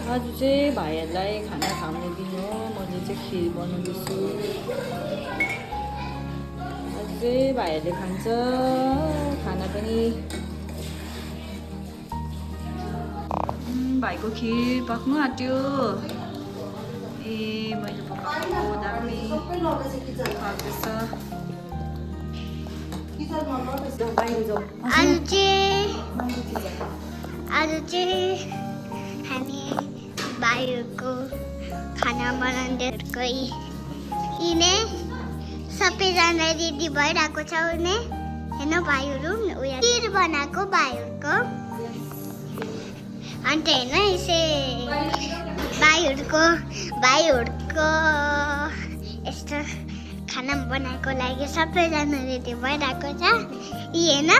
आज चाहिँ भाइहरूलाई खाना खाने दिन हो। मैले चाहिँ खिर बनाउँदैछु। आज चाहिँ भाइहरूले खान्छ खाना पनि। भाइको खिर पक्नु आँट्यो। ए मैले पकाएको दामी पाक्दैछ। आज चाहिँ हामी भाइहरूको खाना बनाउँदै यिनै सबैजना रेडी भइरहेको छ। उनी होइन भाइहरू उयो खिर बनाएको भाइहरूको अन्त होइन यसै भाइहरूको यस्तो खाना बनाएको लागि सबैजना रेडी भइरहेको छ। यी होइन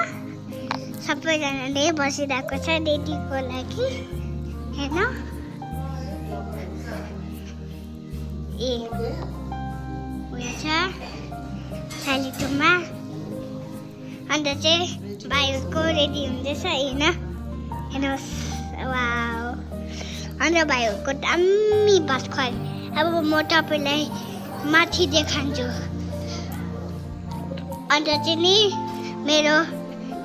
सबैजनाले बसिरहेको छ रेडीको लागि होइन। ए उयो छ सालिटोमा अन्त चाहिँ भाइहरूको रेडी हुँदैछ होइन। हेर्नुहोस् वाउ अन्त भाइहरूको दामी भात खुवाइ। अब म तपाईँलाई माथि देखाउँछु। अन्त चाहिँ नि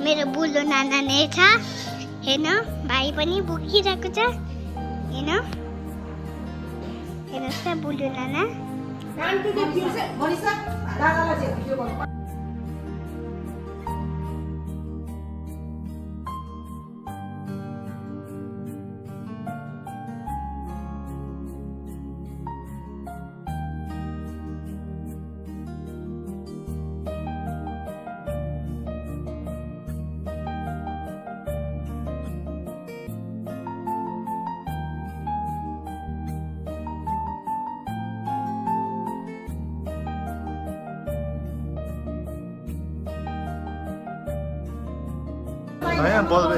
मेरो बुलो नाना नै छ होइन। भाइ पनि भुकिरहेको छ होइन। हेर्नुहोस् त बुलो नाना। Ayan, volve.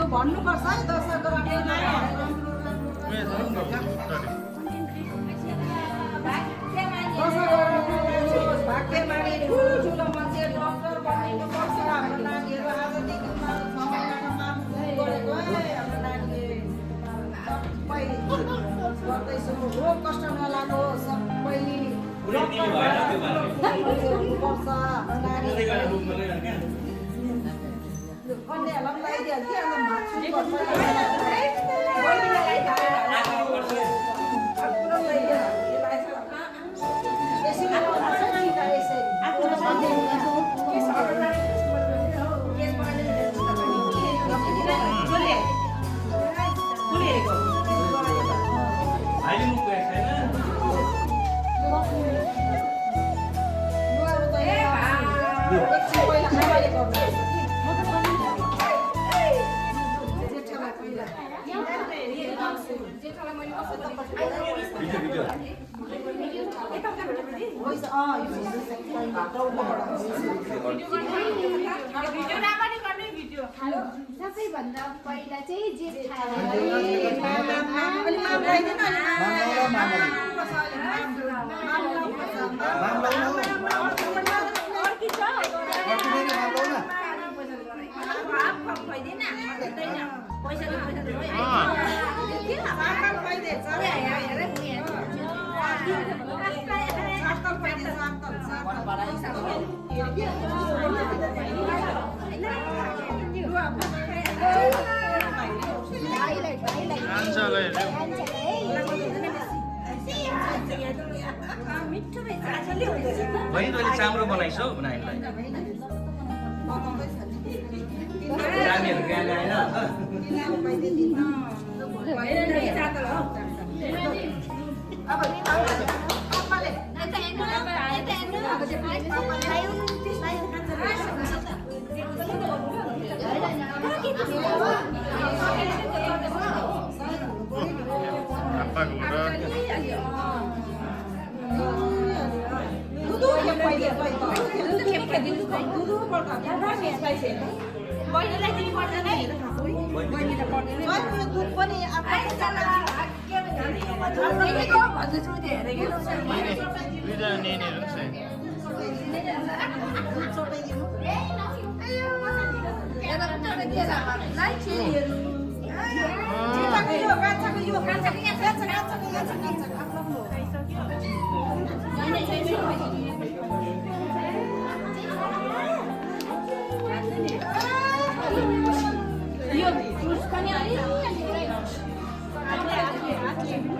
भन्नुपर्छ है दर्शक भाग्य माने ठुलो मान्छे डक्टर बनिनु पर्छ। हाम्रो नानीहरू आजदेखि 6 महिनाको माम गरेको हाम्रो नानीले सबै गर्दैछु। रोग कष्ट नलागो सबै पर्छ कन्याहरूलाई लगाइदियो सबैभन्दा पहिला चाहिँ कान्छालाई ल्याऊ। बहिनी तैँले चाम्रो बनाइछौ नानीलाई नानीहरू गाना आएन आप्पाको दुईजना नेनीहरू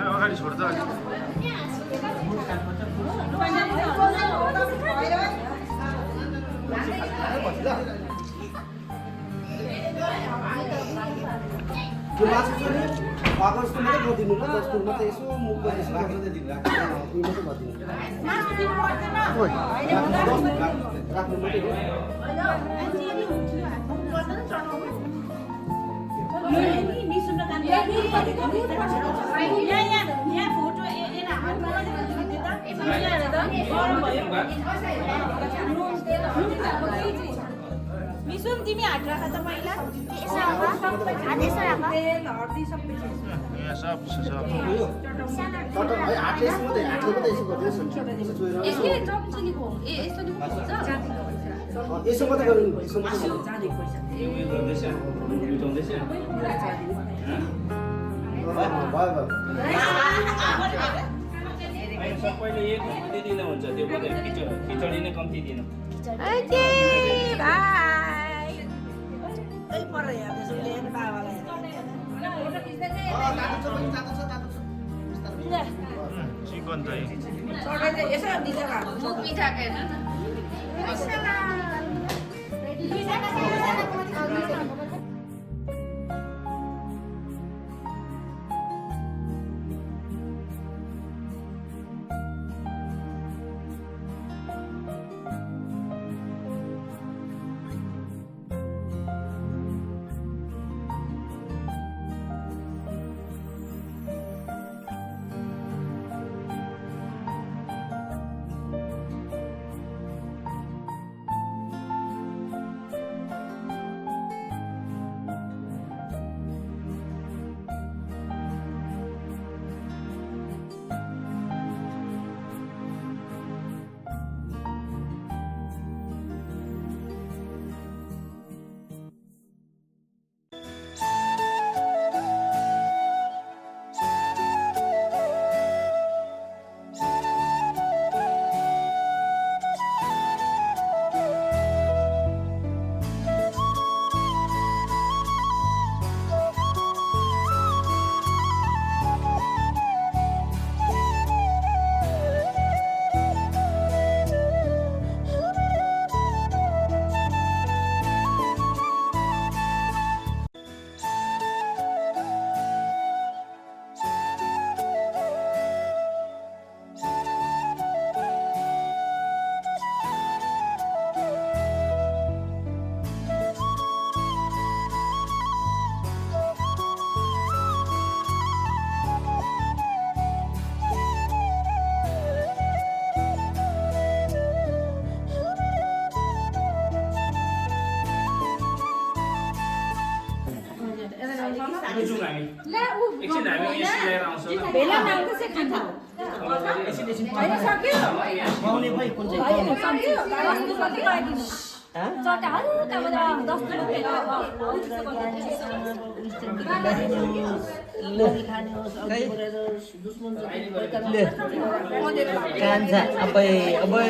अगाडि छोड्दा त्यो मासु चाहिँ नि भएको जस्तो मात्रै गरिदिनु ल 10 फुल मात्रै यसो मुख गरेर यसो राख्दै दिनु राख्नु मात्रै गरिदिनु राख्नु मात्रै हो मिसुम तिमी हात राख त पहिला यहाँ सब छ सब टट है हातले यसो मात्रै यसो गरिदिनुहोस् यसो यसो मात्रै गर्नु यसो मात्रै यो उयो गर्दैछ मिटाउँदैछ भयो सबैले एक कम्ती दिनु हुन्छ त्यो मात्रै खिचडी नै कम्ती दिनु ओके बाइ कतै पर यहाँ त्यसले हेर्नु बाबालाई चिकन चाहिँ सबै यसो दिन्छ का जाउँ हामी एकछिन हामी यहाँ सिलाएर आउँछौँ बेला नामको चाहिँ खान्छ हैन सक्यो पाउने भाइ कुन चाहिँ सक्यो कस्तो कति गरिदिनु चटा हल्का बजा 10 कान्छा अबै अबै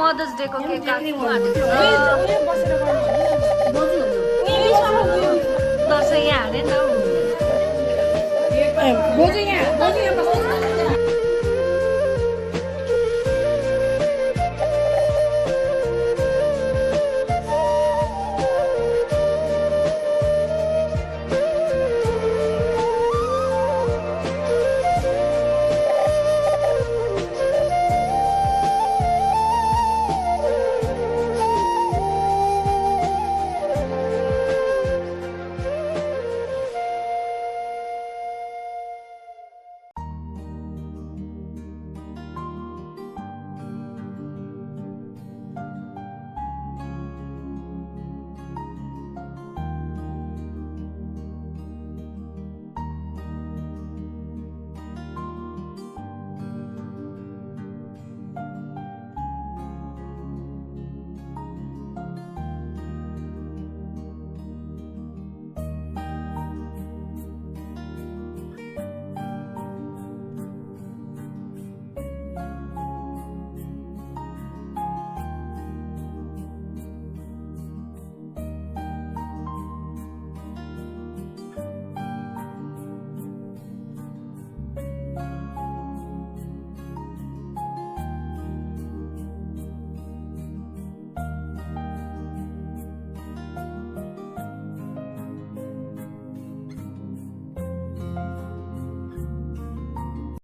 मदर्स डेको केक काट्नु दसैँ यहाँ हाले त बोजू यहाँ बस्नु